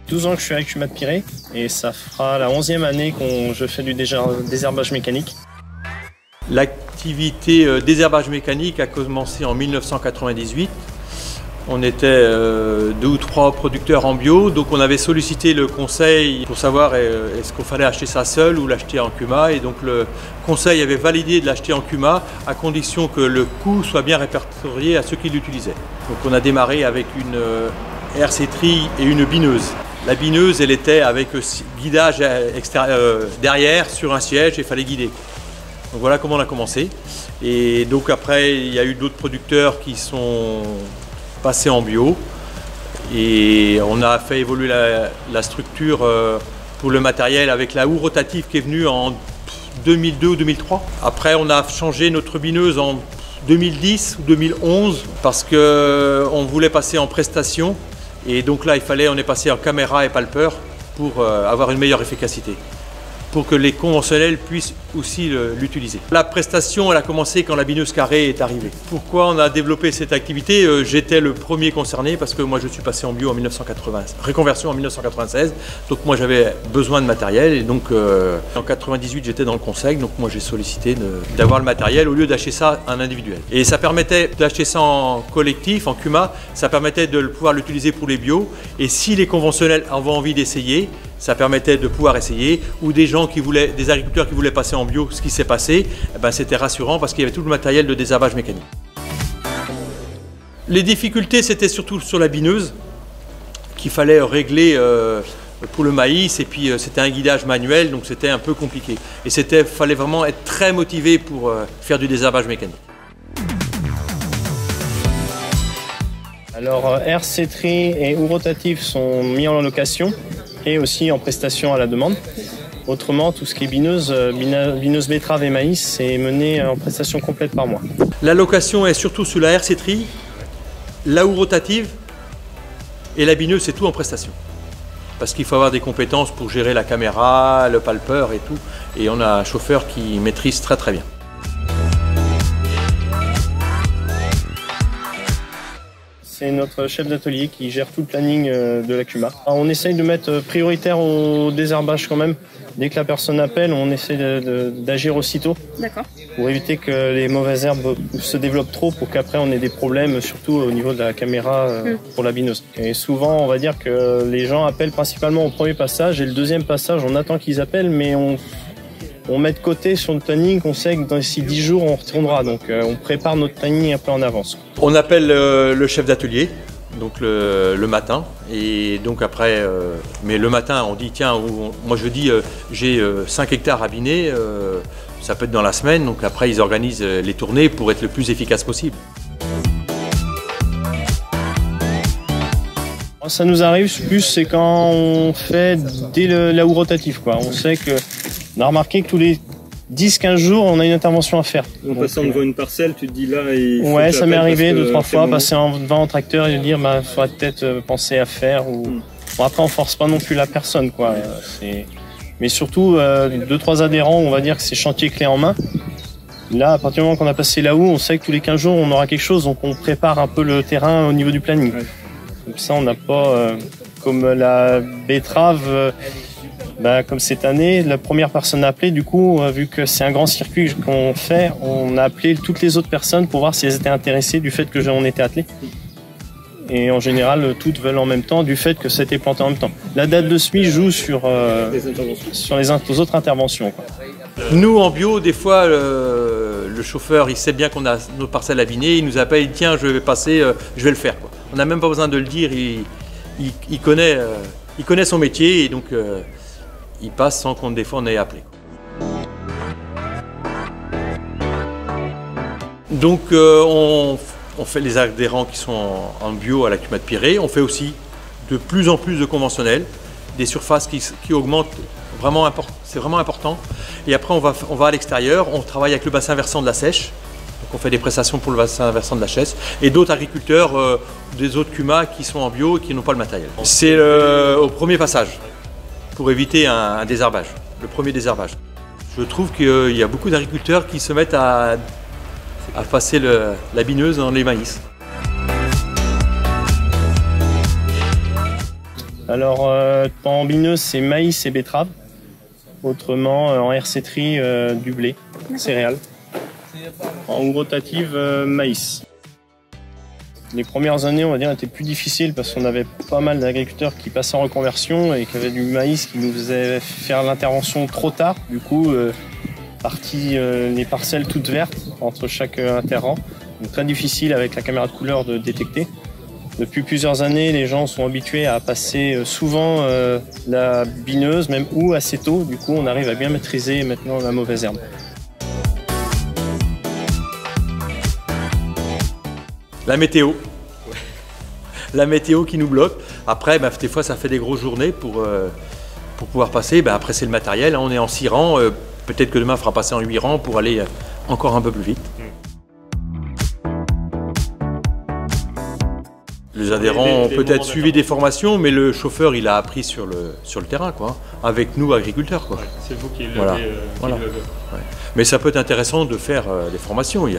12 ans que je suis avec Cumas de Pirée et ça fera la 11e année que je fais du désherbage mécanique. L'activité désherbage mécanique a commencé en 1998. On était 2 ou 3 producteurs en bio, donc on avait sollicité le conseil pour savoir est-ce qu'il fallait acheter ça seul ou l'acheter en Cumas. Et donc le conseil avait validé de l'acheter en Cumas à condition que le coût soit bien répertorié à ceux qui l'utilisaient. Donc on a démarré avec une RC-Tri et une bineuse. La bineuse, elle était avec guidage derrière sur un siège et il fallait guider. Donc voilà comment on a commencé. Et donc après, il y a eu d'autres producteurs qui sont passés en bio. Et on a fait évoluer la structure pour le matériel avec la houe rotative qui est venue en 2002 ou 2003. Après, on a changé notre bineuse en 2010 ou 2011 parce qu'on voulait passer en prestation. Et donc là, on est passé en caméra et palpeur pour avoir une meilleure efficacité, pour que les conventionnels puissent aussi l'utiliser. La prestation, elle a commencé quand la bineuse carrée est arrivée. Pourquoi on a développé cette activité? J'étais le premier concerné parce que moi je suis passé en bio en 1980, reconversion en 1996. Donc moi j'avais besoin de matériel et donc en 98 j'étais dans le conseil. Donc moi j'ai sollicité d'avoir le matériel au lieu d'acheter ça en individuel. Et ça permettait d'acheter ça en collectif, en Cumas, ça permettait de pouvoir l'utiliser pour les bio. Et si les conventionnels avaient envie d'essayer, ça permettait de pouvoir essayer, ou des agriculteurs qui voulaient passer en bio, ce qui s'est passé, c'était rassurant parce qu'il y avait tout le matériel de désherbage mécanique. Les difficultés, c'était surtout sur la bineuse, qu'il fallait régler pour le maïs, et puis c'était un guidage manuel, donc c'était un peu compliqué. Et fallait vraiment être très motivé pour faire du désherbage mécanique. Alors RC-Tri et houe rotative sont mis en location et aussi en prestation à la demande. Autrement, tout ce qui est bineuse betterave et maïs, c'est mené en prestation complète par mois. La location est surtout sur la RC-Tri, la houe rotative et la bineuse, c'est tout en prestation. Parce qu'il faut avoir des compétences pour gérer la caméra, le palpeur et tout. Et on a un chauffeur qui maîtrise très très bien. C'est notre chef d'atelier qui gère tout le planning de la Cumas. Alors, on essaye de mettre prioritaire au désherbage quand même. Dès que la personne appelle, on essaie d'agir aussitôt. D'accord. Pour éviter que les mauvaises herbes se développent trop, pour qu'après on ait des problèmes, surtout au niveau de la caméra pour la bineuse. Et souvent, on va dire que les gens appellent principalement au premier passage, et le deuxième passage, on attend qu'ils appellent, mais on met de côté sur le planning, on sait que d'ici 10 jours on retournera, donc on prépare notre planning un peu en avance. On appelle le chef d'atelier, donc le matin, et donc après, mais le matin on dit tiens, moi je dis j'ai 5 hectares à biner, ça peut être dans la semaine, donc après ils organisent les tournées pour être le plus efficace possible. Ça nous arrive plus, c'est quand on fait dès la houe rotative, quoi. On sait que, on a remarqué que tous les 10-15 jours, on a une intervention à faire. En passant devant une parcelle, tu te dis là... Ouais, ça m'est arrivé 2-3 fois, passer devant un tracteur et dire, il faudrait peut-être penser à faire. Ou... Bon, après, on force pas non plus la personne, quoi. Mais surtout, 2-3 adhérents, on va dire que c'est chantier clé en main. Là, à partir du moment qu'on a passé la houe, on sait que tous les 15 jours, on aura quelque chose, donc on prépare un peu le terrain au niveau du planning. Ouais. Comme ça, on n'a pas, comme la betterave, comme cette année, la première personne appelée, du coup, vu que c'est un grand circuit qu'on fait, on a appelé toutes les autres personnes pour voir si elles étaient intéressées du fait que on était attelé. Et en général, toutes veulent en même temps du fait que c'était planté en même temps. La date de semis joue sur les autres interventions, quoi. Nous, en bio, des fois, le chauffeur, il sait bien qu'on a nos parcelles à biner, il nous appelle, tiens, je vais passer, je vais le faire, quoi. On n'a même pas besoin de le dire, il connaît son métier et donc il passe sans qu'on des fois on ait appelé. Donc on fait les adhérents qui sont en bio à la Cumas de Pirée, on fait aussi de plus en plus de conventionnels, des surfaces qui augmentent, c'est vraiment important. Et après on va à l'extérieur, on travaille avec le bassin versant de la Seiche. Donc on fait des prestations pour le bassin versant de la Chesse et d'autres agriculteurs des autres Cumas qui sont en bio et qui n'ont pas le matériel. C'est au premier passage pour éviter un désherbage, le premier désherbage. Je trouve qu'il y a beaucoup d'agriculteurs qui se mettent à passer la bineuse dans les maïs. Alors, en bineuse, c'est maïs et betterave. Autrement, en RC-tri, du blé, céréales. En rotative, maïs. Les premières années, on va dire, étaient plus difficiles parce qu'on avait pas mal d'agriculteurs qui passaient en reconversion et qui avaient du maïs qui nous faisait faire l'intervention trop tard. Du coup, les parcelles toutes vertes entre chaque interrang. Donc, très difficile avec la caméra de couleur de détecter. Depuis plusieurs années, les gens sont habitués à passer souvent la bineuse, même ou assez tôt. Du coup, on arrive à bien maîtriser maintenant la mauvaise herbe. La météo. La météo qui nous bloque. Après, des fois, ça fait des grosses journées pour pouvoir passer. Après, c'est le matériel. On est en 6 rangs. Peut-être que demain, il fera passer en 8 rangs pour aller encore un peu plus vite. Les adhérents ont peut-être suivi des formations, mais le chauffeur, il a appris sur le terrain, quoi, avec nous, agriculteurs, quoi. Ouais, c'est vous qui l'avez. Voilà. Ouais. Mais ça peut être intéressant de faire des formations. Il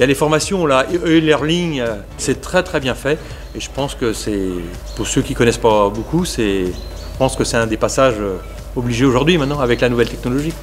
y a les formations, là, e-learning, c'est très très bien fait. Et je pense que c'est, pour ceux qui ne connaissent pas beaucoup, je pense que c'est un des passages obligés aujourd'hui, maintenant, avec la nouvelle technologie.